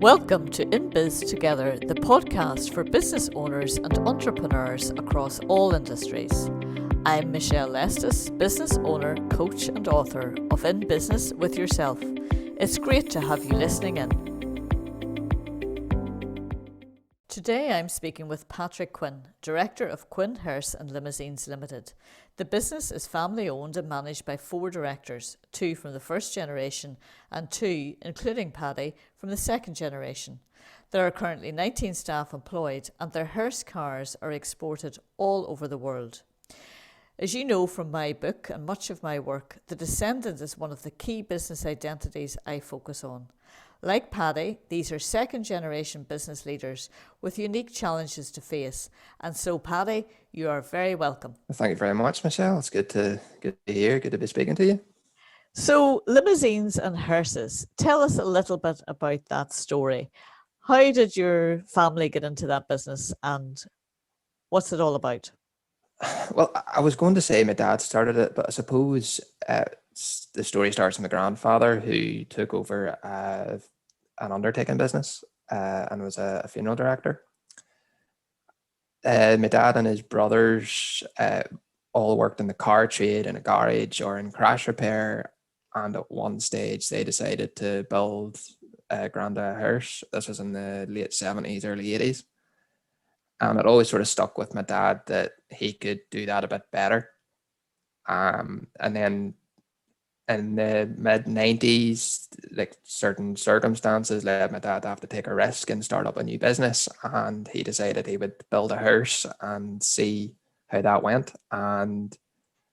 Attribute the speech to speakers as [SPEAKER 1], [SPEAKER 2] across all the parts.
[SPEAKER 1] Welcome to In Biz Together, the podcast for business owners and entrepreneurs across all industries. I'm Michelle Lestas, business owner, coach and author of In Business with Yourself. It's great to have you listening in. Today I'm speaking with Patrick Quinn, Director of Quinn, Hearse and Limousines Limited. The business is family owned and managed by 4 directors, 2 from the first generation and 2, including Paddy, from the second generation. There are currently 19 staff employed and their Hearse cars are exported all over the world. As you know from my book and much of my work, the Descendant is one of the key business identities I focus on. Like Paddy, these are second generation business leaders with unique challenges to face. And so Paddy, you are very welcome.
[SPEAKER 2] Thank you very much, Michelle. It's good to hear, good to be speaking to you.
[SPEAKER 1] So Limousines and Hearses, tell us a little bit about that story. How did your family get into that business and what's it all about?
[SPEAKER 2] Well, I was going to say my dad started it, but I suppose the story starts with my grandfather, who took over an undertaking business and was a funeral director. My dad and his brothers all worked in the car trade, in a garage or in crash repair. And at one stage, they decided to build Granda Hearse. This was in the late 70s, early 80s. And it always sort of stuck with my dad that he could do that a bit better. And then in the mid 90s, like certain circumstances led my dad to have to take a risk and start up a new business. And he decided he would build a hearse and see how that went. And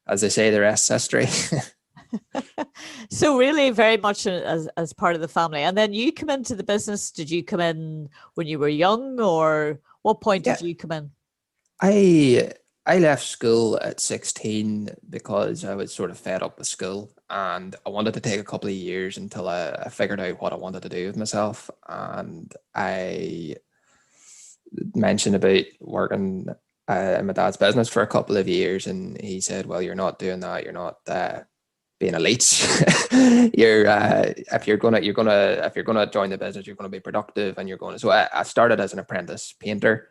[SPEAKER 2] as they say, the rest's history.
[SPEAKER 1] So really very much as part of the family. And then you come into the business. Did you come in when you were young, or what point did you come in?
[SPEAKER 2] I left school at 16 because I was sort of fed up with school and I wanted to take a couple of years until I figured out what I wanted to do with myself. And I mentioned about working in my dad's business for a couple of years, and he said, "Well, you're not doing that. You're not being a leech. If you're gonna join the business, you're gonna be productive, and you're going to." So I started as an apprentice painter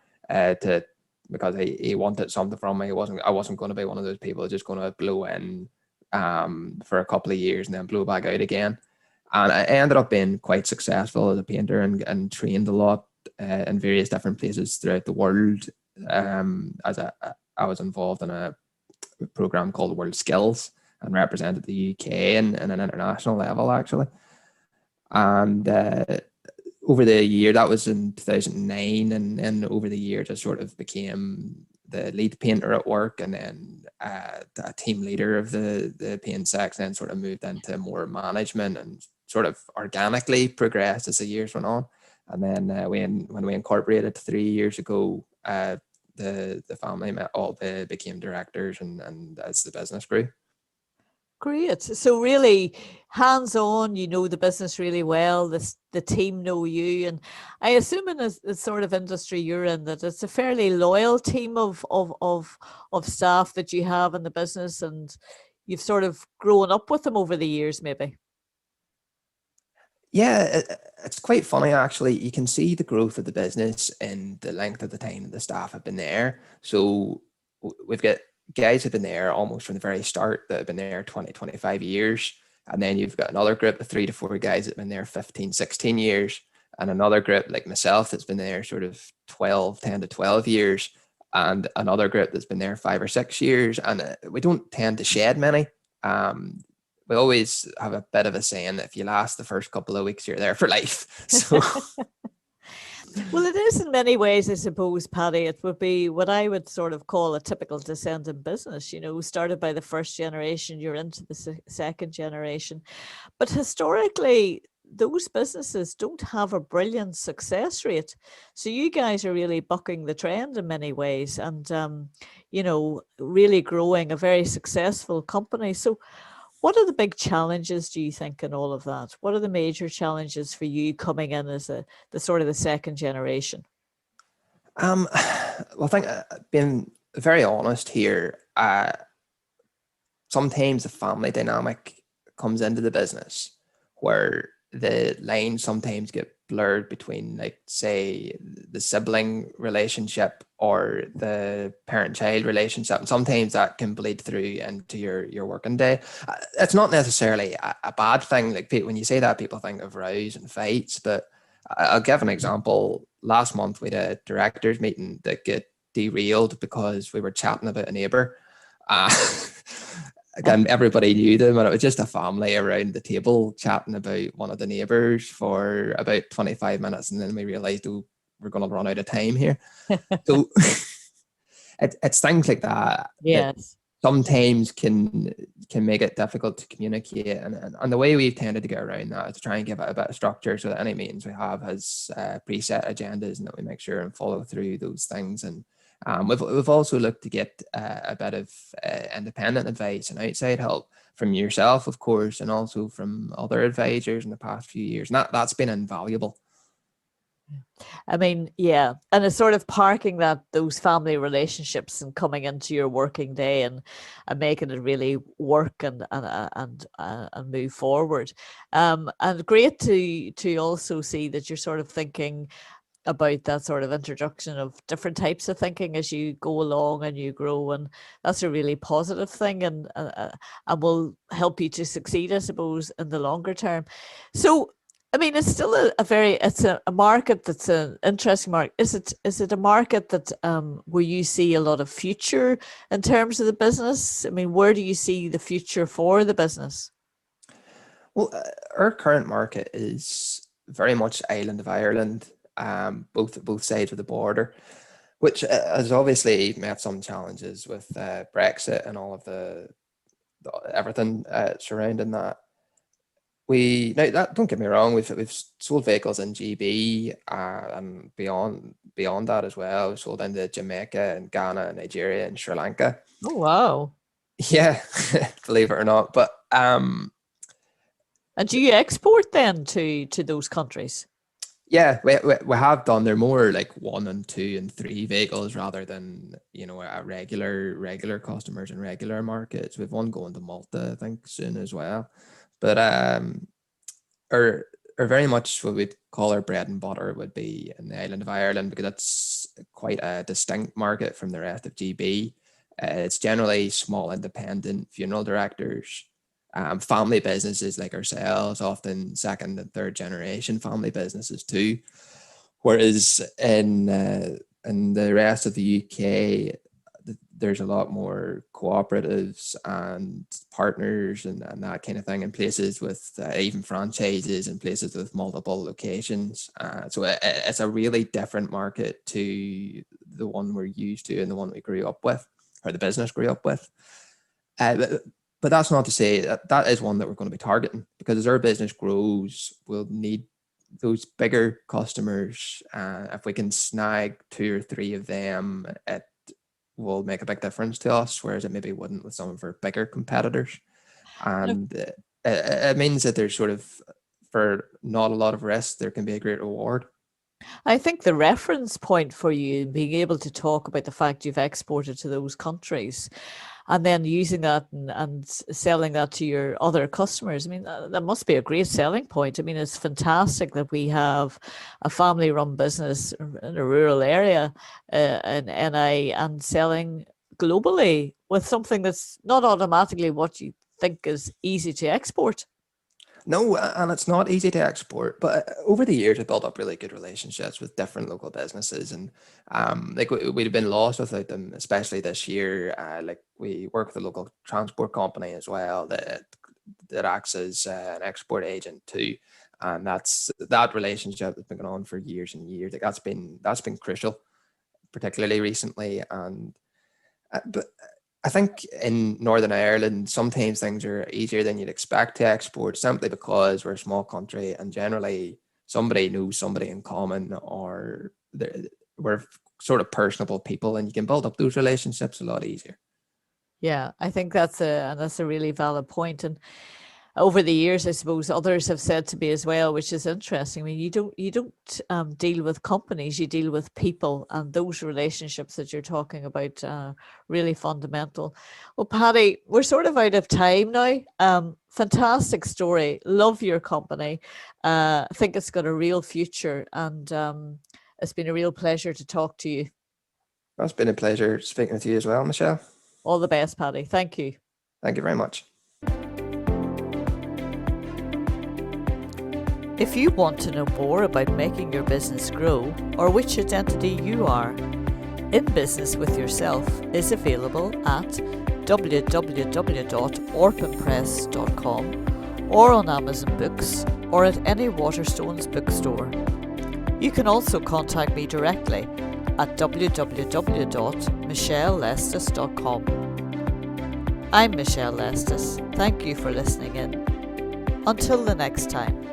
[SPEAKER 2] because he wanted something from me. I wasn't going to be one of those people just going to blow in for a couple of years and then blow back out again. And I ended up being quite successful as a painter and trained a lot in various different places throughout the world. As I was involved in a program called World Skills and represented the UK in an international level, actually. And over the year, that was in 2009, and over the year just sort of became the lead painter at work, and then a team leader of the paint section, and sort of moved into more management and sort of organically progressed as the years went on. And then when we incorporated 3 years ago, the family became directors and as the business grew.
[SPEAKER 1] Great. So really hands-on, you know the business really well, the team know you, and I assume in the sort of industry you're in that it's a fairly loyal team of staff that you have in the business, and you've sort of grown up with them over the years maybe.
[SPEAKER 2] Yeah, it's quite funny actually. You can see the growth of the business in the length of the time the staff have been there. So we've got guys have been there almost from the very start that have been there 20, 25 years. And then you've got another group of 3 to 4 guys that have been there 15, 16 years. And another group like myself that's been there sort of 10 to 12 years. And another group that's been there 5 or 6 years. And we don't tend to shed many. We always have a bit of a saying that if you last the first couple of weeks, you're there for life. So...
[SPEAKER 1] Well, it is in many ways, I suppose, Paddy. It would be what I would sort of call a typical Descendant business, started by the first generation, you're into the second generation. But historically, those businesses don't have a brilliant success rate. So you guys are really bucking the trend in many ways and, really growing a very successful company. So what are the big challenges, do you think, in all of that? What are the major challenges for you coming in as the second generation?
[SPEAKER 2] Well, I think being very honest here, sometimes the family dynamic comes into the business where the lines sometimes get blurred between, like, say, the sibling relationship or the parent-child relationship, and sometimes that can bleed through into your working day. It's not necessarily a bad thing. Like, when you say that, people think of rows and fights, but I'll give an example. Last month we had a directors meeting that get derailed because we were chatting about a neighbor. Again, everybody knew them, and it was just a family around the table chatting about one of the neighbors for about 25 minutes, and then we realized, oh, we're going to run out of time here. So it's things like that that
[SPEAKER 1] Yes.
[SPEAKER 2] sometimes can make it difficult to communicate, and the way we've tended to get around that is to try and give it a bit of structure, so that any meetings we have has preset agendas, and that we make sure and follow through those things. And we've also looked to get a bit of independent advice and outside help from yourself, of course, and also from other advisors in the past few years, and that's been invaluable.
[SPEAKER 1] I mean, yeah, and it's sort of parking those family relationships and coming into your working day and making it really work and move forward. And great to also see that you're sort of thinking about that sort of introduction of different types of thinking as you go along and you grow, and that's a really positive thing, and will help you to succeed, I suppose, in the longer term. So, I mean, it's still it's a market that's an interesting market. Is it a market that where you see a lot of future in terms of the business? I mean, where do you see the future for the business?
[SPEAKER 2] Well, our current market is very much island of Ireland, both sides of the border, which has obviously met some challenges with Brexit and all of the everything surrounding that. Don't get me wrong, we've sold vehicles in GB and beyond that as well. We've sold into Jamaica and Ghana, Nigeria, and Sri Lanka.
[SPEAKER 1] Oh, wow.
[SPEAKER 2] Yeah, believe it or not. But
[SPEAKER 1] And do you export then to those countries?
[SPEAKER 2] yeah, we have done. They're more like 1 and 2 and 3 vehicles rather than, a regular customers and regular markets. We've one going to Malta, I think, soon as well. But are very much what we'd call our bread and butter would be in the island of Ireland, because that's quite a distinct market from the rest of GB. It's generally small independent funeral directors, family businesses like ourselves, often second and third generation family businesses too. Whereas in the rest of the UK, there's a lot more cooperatives and partners and that kind of thing, in places with even franchises, and places with multiple locations. So it's a really different market to the one we're used to and the one we grew up with, or the business grew up with. But that's not to say that is one that we're going to be targeting, because as our business grows, we'll need those bigger customers. If we can snag 2 or 3 of them, it will make a big difference to us, whereas it maybe wouldn't with some of our bigger competitors. And it means that there's sort of, for not a lot of risk, there can be a great reward.
[SPEAKER 1] I think the reference point for you being able to talk about the fact you've exported to those countries and then using that and selling that to your other customers. I mean, that must be a great selling point. I mean, it's fantastic that we have a family run business in a rural area in NI and selling globally with something that's not automatically what you think is easy to export.
[SPEAKER 2] No, and it's not easy to export, but over the years, I've built up really good relationships with different local businesses, and like we'd have been lost without them, especially this year. Like, we work with a local transport company as well that acts as an export agent too, and that relationship has been going on for years and years. Like, that's been crucial, particularly recently. And but I think in Northern Ireland, sometimes things are easier than you'd expect to export, simply because we're a small country and generally somebody knows somebody in common, or we're sort of personable people, and you can build up those relationships a lot easier.
[SPEAKER 1] Yeah, I think that's a really valid point. And over the years, I suppose others have said to me as well, which is interesting. I mean, you don't deal with companies, you deal with people, and those relationships that you're talking about really fundamental. Well, Paddy, we're sort of out of time now. Fantastic story. Love your company. I think it's got a real future, and it's been a real pleasure to talk to you.
[SPEAKER 2] Well, it's been a pleasure speaking with you as well, Michelle.
[SPEAKER 1] All the best, Paddy. Thank you.
[SPEAKER 2] Thank you very much.
[SPEAKER 1] If you want to know more about making your business grow, or which identity you are, In Business with Yourself is available at www.orphanpress.com or on Amazon Books or at any Waterstones bookstore. You can also contact me directly at www.michellelestas.com. I'm Michelle Lestas. Thank you for listening in. Until the next time.